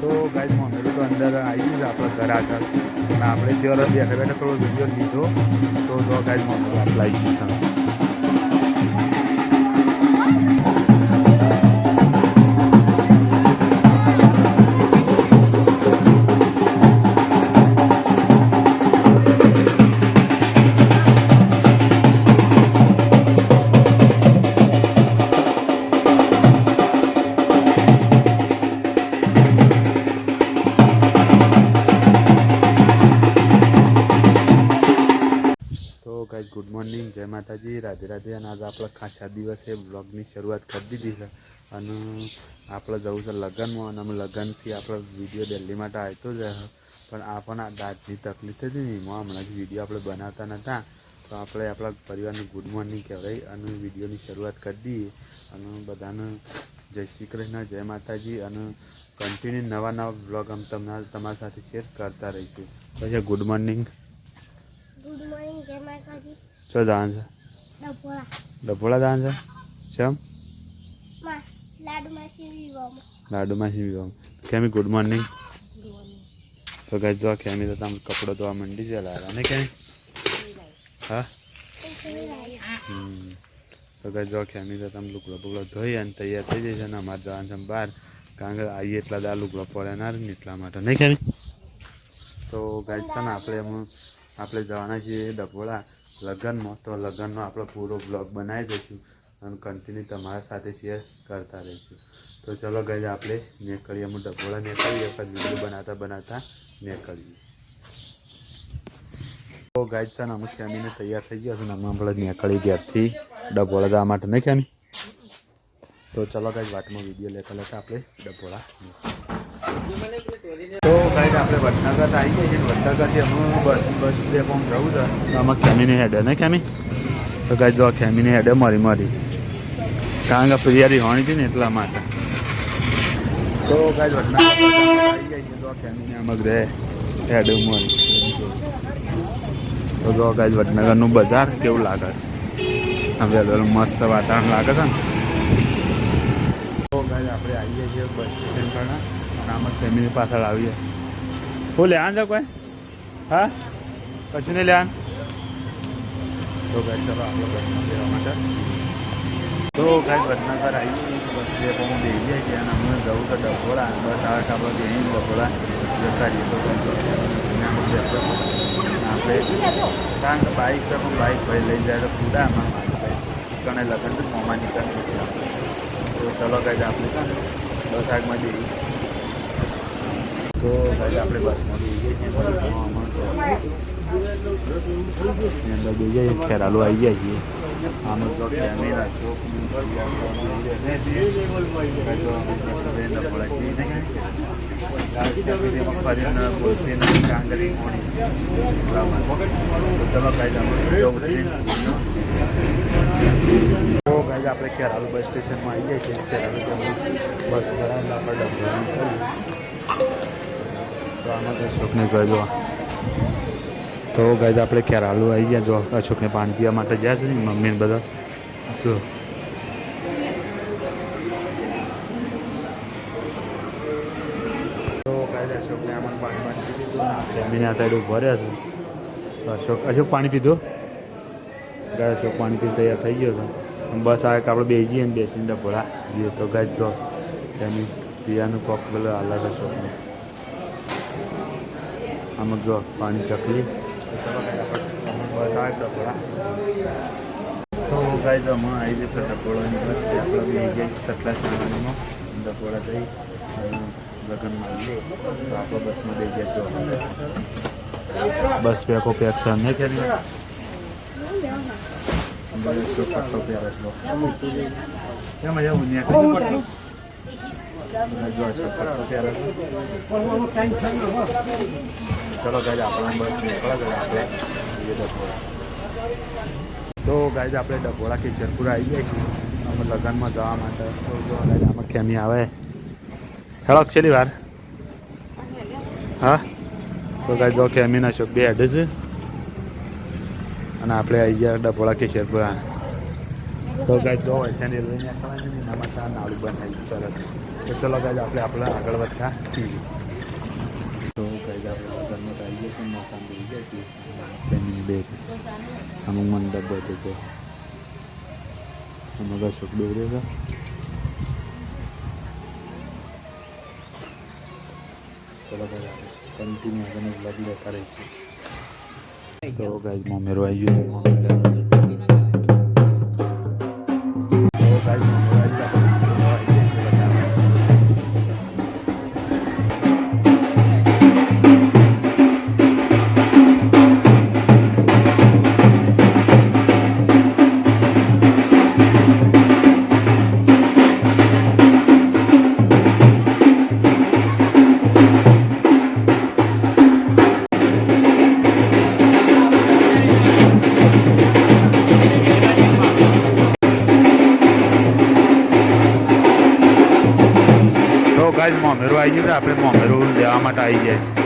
તો guys mummy તો અંદર આવી ગયું છે આપણા ઘર આગળ અને આપણે ત્યાં બેઠા બેઠા થોડો વિડીયો લીધો તો ગાઈઝ મમ્મી આપણે આવી ગયું છે. ગાઈઝ ગુડ મોર્નિંગ, જય માતાજી, રાધે રાધે. અને આજે આપણે ખાસા દિવસે બ્લોગની શરૂઆત કરી દીધી છે અને આપણે જવું છે લગ્નમાં અને અમે લગ્નથી આપણે વિડીયો દિલ્હી માટે આવતો જ પણ આપણને દાંતની તકલીફ હતી ને એમાં હમણાં જ વિડીયો આપણે બનાવતા નહોતા તો આપણે આપણા પરિવારને ગુડ મોર્નિંગ કહેવાય અને વિડીયોની શરૂઆત કરી દઈએ અને બધાને જય શ્રી કૃષ્ણ, જય માતાજી. અને કન્ટિન્યુ નવા નવા બ્લોગ અમે તમારી સાથે શેર કરતા રહીશું. પછી ગુડ મોર્નિંગ. ગુડ મોર્નિંગ, જય માતાજી. શું દાન છે? ડભોળા દાન છે. ચમ? લાડુમાં સીવીવામાં. કેમી ગુડ મોર્નિંગ. તો ગાઈસ જો કેમી તો તમે કપડો ધોવા મંડી છે લારા ને કેમી? હા તો ગાઈસ જો કેમી તો તમે લુગડો બુગડો ધોઈ અને તૈયાર થઈ જશે ને અમારે જવાનું છે બહાર કારણ કે આવીએ એટલા દા લુગડો પડે ના ને એટલા માટે નહીં કેમી? તો ગાઈસ છે ને આપણે જવાના છીએ ડભોળા લગ્નમાં તો લગ્નનો આપણો પૂરો બ્લોગ બનાવી દઈશું અને કન્ટિન્યુ તમારા સાથે શેર કરતા રહીશું. તો ચલો ગાઈસ આપણે નીકળીએ. હું ડભોળા નીકળીએ પછી વિડીયો બનાવતા નીકળીએ. તો ગાઈસ છે ને અમે ખેમીને તૈયાર થઈ ગયા છે ને અમે આપણે નીકળી ઘેરથી ડભોળા જવા માટે નહીં ખેમી? તો ચલો ગાઈસ વાતમાં વિડીયો લેતા આપણે ડભોળા. તો ગાઈસ આપણે વડનગર આવી ગઈ છીએ. વડનગરથી અમે બસ પ્લેટફોર્મ જવું છે તો આમાં ખેમીને હેડે નહીં ખેમી? તો ગાઈસ જો ખેમીને હેડે મારી કારણ કે પ્રિયારી હોણી હતી ને એટલા માટે. તો ગાઈસ વડનગર આવી ગઈ છે તો ખેમીને આમાં રહે હેડે મારી. તો જો ગાઈસ વડનગરનું બજાર કેવું લાગે છે? હવે મસ્ત વાતાવરણ લાગે છે ને. તો ગાઈસ આપણે આવીએ છીએ બસ સ્ટેશન પર અને આમાં ફેમિલી પાછળ આવીએ. હું લેવાનું છે કોઈ? હા કશું નહીં લેવાનું? તો ગાઈસ ચલો આપણે બસમાં બેસવા માટે. તો ગાઈસ વડનગર આવી બસ ડેપોમાં બેસી જાય છે અને અમને જવું તો ડભોળા બસ આવે તો આપણે બેસી ડભોળા જતા રહીએ. તો આપણે કારણ કે બાઇક છે પણ બાઇક ભાઈ લઈ જાય તો પૂરા અમારા ભાઈ કણે લગ્ન તો મોમાં નીકળી. તો ચલો ગાઈસ આપણે છે ને બસ આગમાં જઈએ. તો ગાઈસ આપણે બસમાં બેસી જઈએ અંદર બેસી જઈએ ખેરાલુ આવી જાય છીએ. આનો જો કેમેરા ચોક આપણે ખેરાલુ બસ સ્ટેશનમાં આવી જાય છે. ખેરાલુ બસ ભરાયેલા આપણે ડભોળા. તો આમાં તો અશોકને જોઈ તો ગાઈસ આપણે ખેરાલુ આવી ગયા. જો અશોકને પાણી પીવા માટે ગયા છે ને મમ્મીને બધા. જો તો ગાઈસ અશોકને આમાં પાણી પી દીધું ફેમિલી આ સાઈડ ઉભા રહ્યા છે. અશોક પાણી પીધું? ગાઈસ અશોક પાણી પીને તૈયાર થઈ ગયો છે. બસ આવે કે આપણે બેસી જઈએ ને બેસીને ડભોળા જઈએ. તો ગાઈસ જો તેની પીવાનું કોક પેલું અલગ અશોકનું આમાં જો પાણી ચકલી. બસ આવે ડભોળા. તો ગાઈસ અમે આવી જશે ડભોળાની બસ આપણે બેસી જઈએ સટલા સામાનમાં ડભોળા જઈ લગ્નમાં આવીએ તો આપણે બસમાં બેસી ગયા. જો બસ પેકો પેક છે નહીં કે ચલો ગાઈસ આપણે બસ નીકળે આપણે તો ગાઈસ આપણે ડભોળા કેશરપુર આવી જાય છીએ અમે લગ્નમાં જવા માટે. તો જો ગાઈસ આમાં ખેમી આવે હેળો છેલ્લી વાર. હા તો ગાઈસ જો ખેમીના અશોક બે હેડ છે અને આપણે આવી ગયા ડભોળા કેશરપુર. તો ગાઈસ જો હોય ત્યાં રેલવે નીકળવાની એના માટે નાળું બનાવી સરસ. તો તો ચલો ગાઈઝ આપણે આગળ વધતા છીએ. તો ગાઈઝ આપણે લગ્નમાં તો આવી ગયા છીએ, મકાન થઈ ગયા છીએ. ફેમિલી બે અમુક મંડપ બેઠે છે, અમુક અશોક દોર્યો છે. ચલો ગાઈઝ આપણે કન્ટિન્યુ આગળ વ્લોગ લેતા રહીશું. તો ગાઈઝ મોમેરો આવી ગયું. તો ગાઈઝ મોમેરો આવી ગયું. ગાઈઝ મોમેરો આવી ગયું છે. આપણે મોમેરો લેવા માટે આવી ગયા છીએ.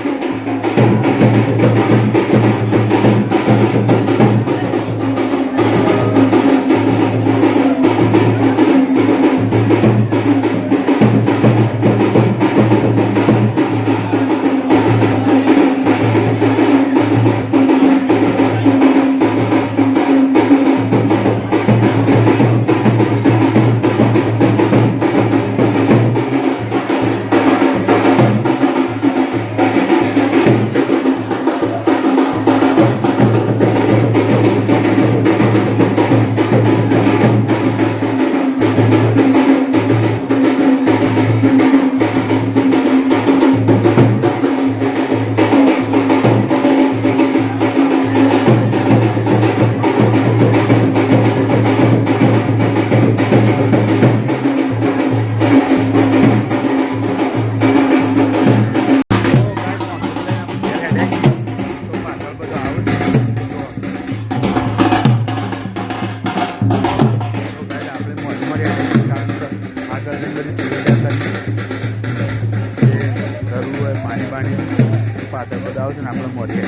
પાછળ બધા આવશે ને આપણે મોઢે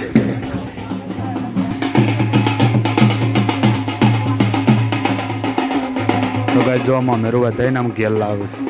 તો ગાઈઝ જો મોમેરું વધારીને આમ ઘેર લાવે છે.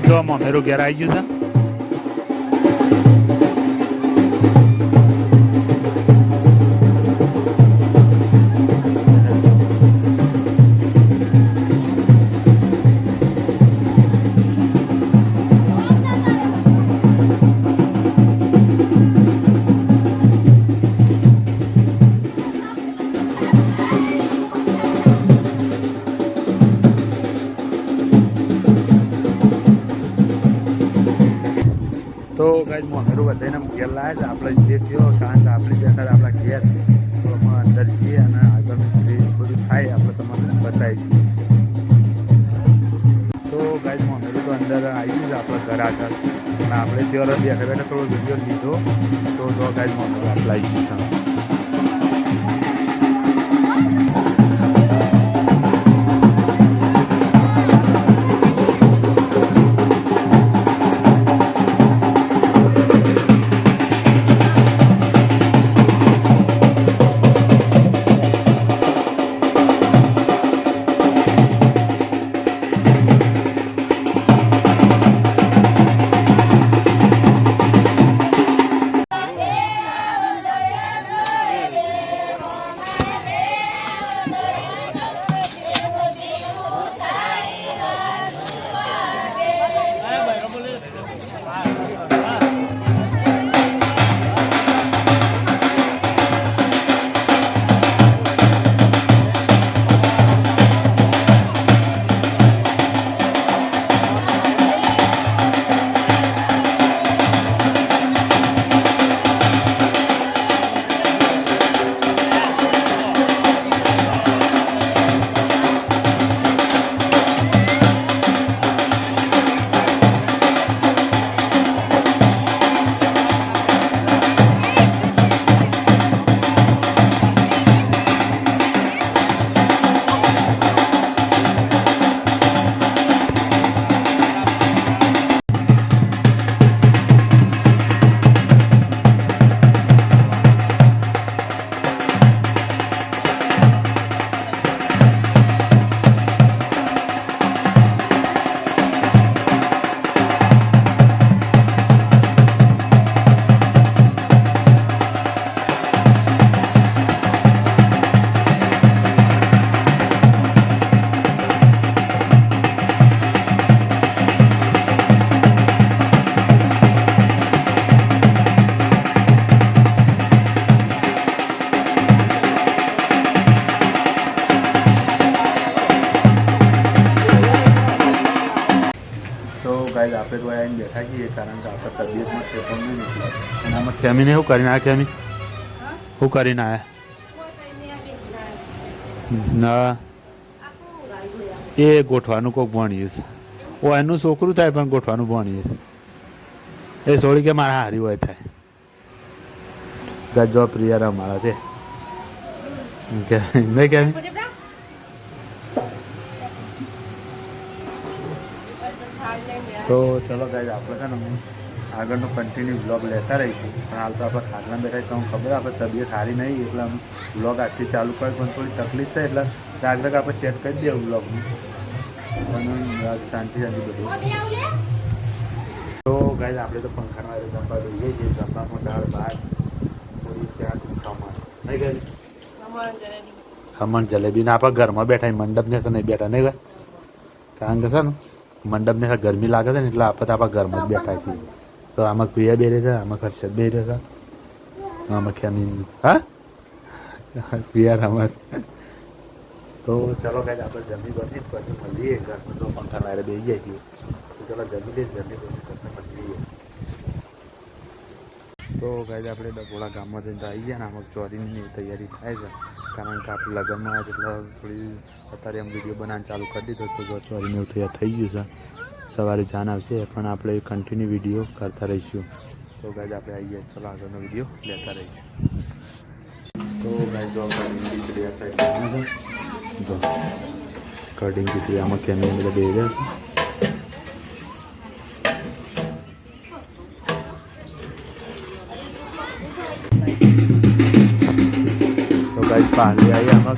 જો મોમેરું ઘેર આવી ગયું છે. તો ગાઈઝ મોમેરું બધાને ઘેર લાવે છે. આપણે જે થયો કારણ કે આપણી બેઠા આપણા ઘેર તો અમે અંદર જઈએ અને આગળ બધું થાય આપણે તમને બતાવી દઈએ. તો ગાઈઝ મોમેરું તો અંદર આવી ગયું છે આપણા ઘર આગળ અને આપણે ત્યાં બેઠા બેઠા થોડો વિડીયો લીધો. તો ગાઈઝ મોમેરું આપણે આવી ગયું છે. આપણે તો આવીને બેઠા છીએ કારણ કે આપણે તબિયતમાં છે પણ નહીં નીકળે. અને આમાં ખેમીને શું કરીને આવ્યા? ખેમી શું કરીને આવ્યા? ના એ ગોઠવાનું કોઈક ભણીએ છે. ઓ એનું છોકરું થાય પણ ગોઠવાનું ભણીએ છે. એ સોળી કે મારા હારી હોય થાય ગજો પ્રિય રમાડા છે નહીં કેમ? તો ચલો ગાઈઝ આપણે છે ને આગળનો કન્ટિન્યુ બ્લોગ લેતા રહીશું. પણ હાલ તો આપણે ખાટલા બેઠા તો ખબર આપણે તબિયત સારી નહીં એટલે અમે બ્લોગ આજથી ચાલુ કર્યો પણ થોડી તકલીફ છે એટલે આગળ આપણે સેટ કરી દઈએ બ્લોગનું પણ શાંતિ બધું. તો ગાઈઝ આપણે તો પંખાના વારે જમવા દઈએ છીએ. જમવામાં દાળ ભાત પૂરી શાક ખમણ નહીં ગાઈઝ? ખમણ જલેબી ને આપણે ઘરમાં બેઠા મંડપને તો નહીં બેઠા નહીં ભાઈ કારણ કે છે ને મંડપને ગરમી લાગે છે ને એટલે આપણે તો આપણા ઘરમાં જ બેઠા છીએ. તો આમાં પ્રિયા બે રહે છે, આમાં હર્ષદ બે રહે છે, આમાં ખેમી હા પ્રિયા રમત. તો ચલો ગાઈઝ આપણે જમી બની પછી મળીએ. ઘરમાં તો પંખા વારે બેસી જાય છીએ તો ચલો જમી લઈએ. જમી બની પછી મળીએ. તો ગાઈઝ આપણે ડબોળા ગામમાં જઈને આવી ગયા ને આમાં ચોરીની તૈયારી થાય છે કારણ કે આપણે લગ્નમાં આવે એટલે થોડી અત્યારે એમ વિડીયો બનાવવાનું ચાલુ કરી દીધો તો ચોરીને એવું તૈયાર થઈ ગયું છે. સવારે જાન આવશે પણ આપણે કન્ટિન્યુ વિડીયો કરતા રહીશું. તો ગાઈઝ આપણે આવી ગયા ચલો આગળનો વિડીયો લેતા રહીશું. તો ગાઈઝ જો ખીચડી આ સાઈડ છે જો કઢીને ખીચડી આમાં કેમેરા બધા બે રહ્યા છે. તો ગાઈઝ પાણી આવી આમાં